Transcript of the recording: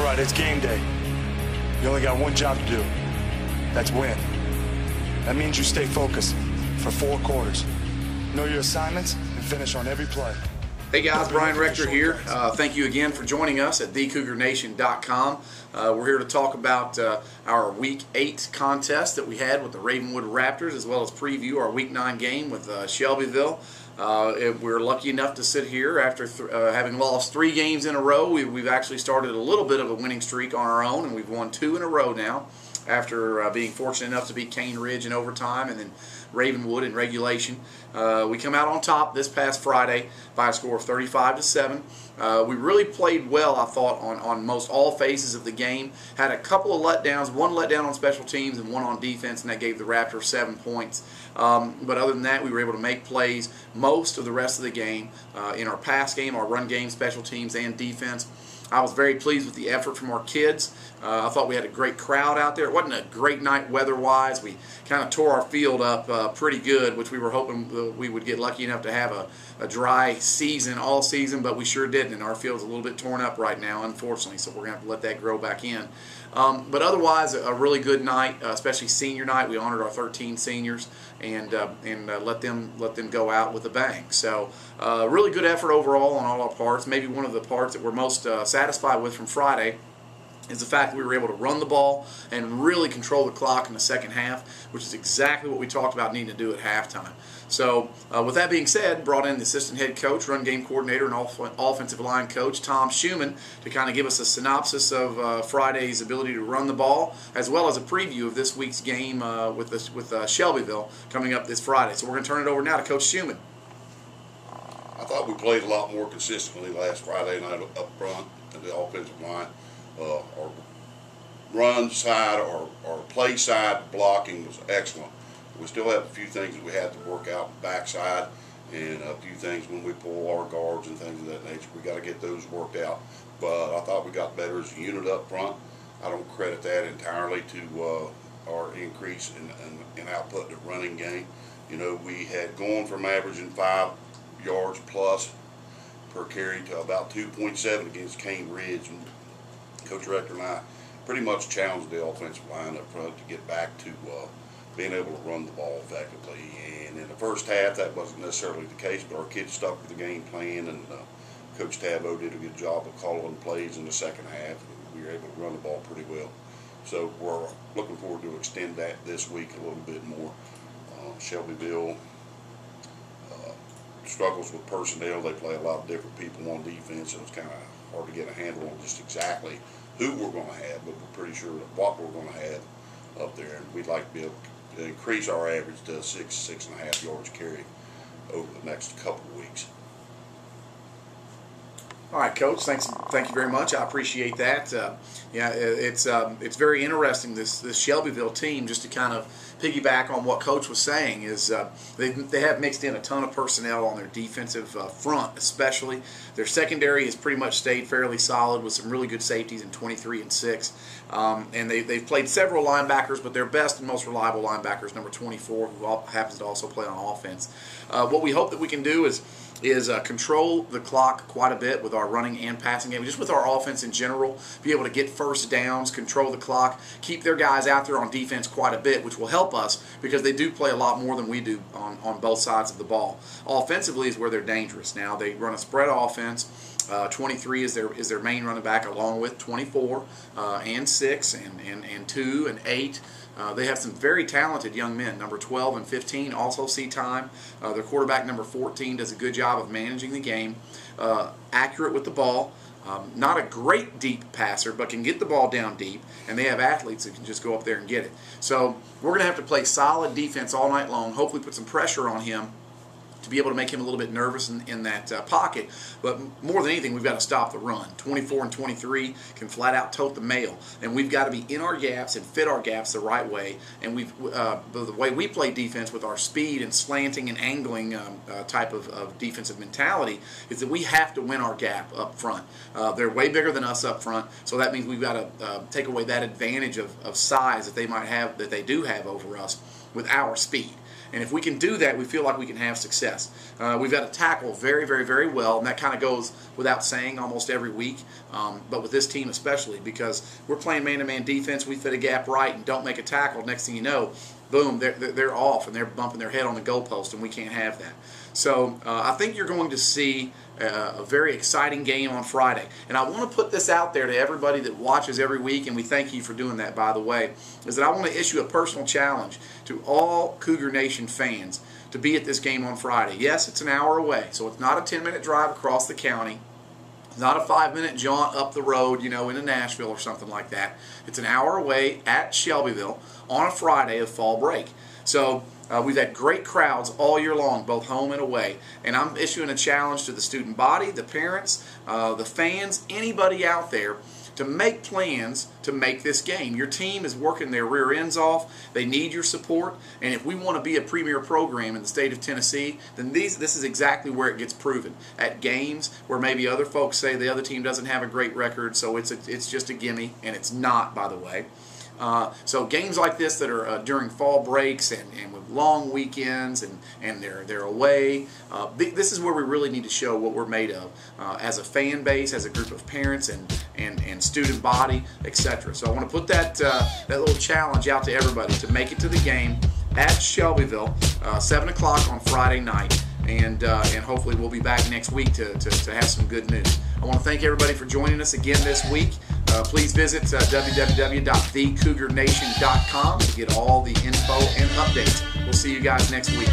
right, it's game day. You only got one job to do. That's win. That means you stay focused for 4 quarters. Know your assignments and finish on every play. Hey guys, Brian Rector here. Thank you again for joining us at TheCougarNation.com. We're here to talk about our Week 8 contest that we had with the Ravenwood Raptors, as well as preview our Week 9 game with Shelbyville. We're lucky enough to sit here after having lost 3 games in a row. We've actually started a little bit of a winning streak on our own, and we've won 2 in a row now after being fortunate enough to beat Cane Ridge in overtime and then Ravenwood in regulation. We come out on top this past Friday by a score of 35-7. We really played well, I thought, on most all phases of the game. Had a couple of letdowns, one letdown on special teams and one on defense, and that gave the Raptors 7 points. But other than that, we were able to make plays most of the rest of the game in our pass game, our run game, special teams, and defense. I was very pleased with the effort from our kids. I thought we had a great crowd out there. It wasn't a great night weather-wise. We kind of tore our field up pretty good, which we were hoping we would get lucky enough to have a dry season all season, but we sure didn't, and our field's a little bit torn up right now, unfortunately, so we're going to have to let that grow back in. But otherwise, a really good night, especially senior night. We honored our 13 seniors and let them go out with a bang. So really good effort overall on all our parts. Maybe one of the parts that we're most satisfied with from Friday is the fact that we were able to run the ball and really control the clock in the second half, which is exactly what we talked about needing to do at halftime. So with that being said, brought in the assistant head coach, run game coordinator, and offensive line coach, Tom Shuman, to kind of give us a synopsis of Friday's ability to run the ball, as well as a preview of this week's game with Shelbyville coming up this Friday. So we're going to turn it over now to Coach Shuman. I thought we played a lot more consistently last Friday night up front in the offensive line. Our run side, our play side blocking was excellent. We still have a few things that we had to work out backside, and a few things when we pull our guards and things of that nature. We got to get those worked out. But I thought we got better as a unit up front. I don't credit that entirely to our increase in output in the running game. You know, we had gone from averaging 5 yards plus per carry to about 2.7 against Cane Ridge. And Coach Rector and I pretty much challenged the offensive line up front to get back to being able to run the ball effectively. And in the first half, that wasn't necessarily the case, but our kids stuck with the game plan, and Coach Tabo did a good job of calling plays in the second half, and we were able to run the ball pretty well. So we're looking forward to extend that this week a little bit more. Shelbyville struggles with personnel. They play a lot of different people on defense, so it's kind of hard to get a handle on just exactly who we're going to have, but we're pretty sure what we're going to have up there. And we'd like to be able to increase our average to 6.5 yards carry over the next couple of weeks. All right, Coach. Thank you very much. I appreciate that. Yeah, it's very interesting, this Shelbyville team. Just to kind of piggyback on what Coach was saying, is they have mixed in a ton of personnel on their defensive front, especially. Their secondary has pretty much stayed fairly solid with some really good safeties in 23 and 6. And they've played several linebackers, but their best and most reliable linebacker is number 24, who happens to also play on offense. What we hope that we can do is control the clock quite a bit with our running and passing game, just with our offense in general, be able to get first downs, control the clock, keep their guys out there on defense quite a bit, which will help us because they do play a lot more than we do on both sides of the ball. Offensively is where they're dangerous. Now they run a spread offense. 23 is their main running back, along with 24 and 6 and 2 and 8. They have some very talented young men. Number 12 and 15 also see time. Their quarterback, number 14, does a good job of managing the game. Accurate with the ball. Not a great deep passer, but can get the ball down deep. And they have athletes that can just go up there and get it. So we're going to have to play solid defense all night long, hopefully put some pressure on him to be able to make him a little bit nervous in that pocket. But more than anything, we've got to stop the run. 24 and 23 can flat out tote the mail, and we've got to be in our gaps and fit our gaps the right way. And the way we play defense with our speed and slanting and angling type of defensive mentality is that we have to win our gap up front. They're way bigger than us up front, so that means we've got to take away that advantage of size that they might have, that they do have over us. with our speed. And if we can do that, we feel like we can have success. We've got to tackle very, very, very well, and that kind of goes without saying almost every week, but with this team especially, because we're playing man-to-man defense, we fit a gap right and don't make a tackle. Next thing you know, boom, they're off, and they're bumping their head on the goalpost, and we can't have that. So I think you're going to see a very exciting game on Friday. And I want to put this out there to everybody that watches every week, and we thank you for doing that, by the way, is that I want to issue a personal challenge to all Cougar Nation fans to be at this game on Friday. Yes, it's an hour away, so it's not a 10-minute drive across the county. It's not a 5-minute jaunt up the road, you know, into Nashville or something like that. It's an hour away at Shelbyville on a Friday of fall break. So we've had great crowds all year long, both home and away. And I'm issuing a challenge to the student body, the parents, the fans, anybody out there to make plans to make this game. Your team is working their rear ends off. They need your support. And if we want to be a premier program in the state of Tennessee, then this is exactly where it gets proven. At games where maybe other folks say the other team doesn't have a great record, so it's just a gimme, and it's not, by the way. So games like this that are during fall breaks and with long weekends and they're away, this is where we really need to show what we're made of as a fan base, as a group of parents and student body, etc. So I want to put that little challenge out to everybody to make it to the game at Shelbyville, 7 o'clock on Friday night. And hopefully we'll be back next week to have some good news. I want to thank everybody for joining us again this week. Please visit www.thecougarnation.com to get all the info and updates. We'll see you guys next week.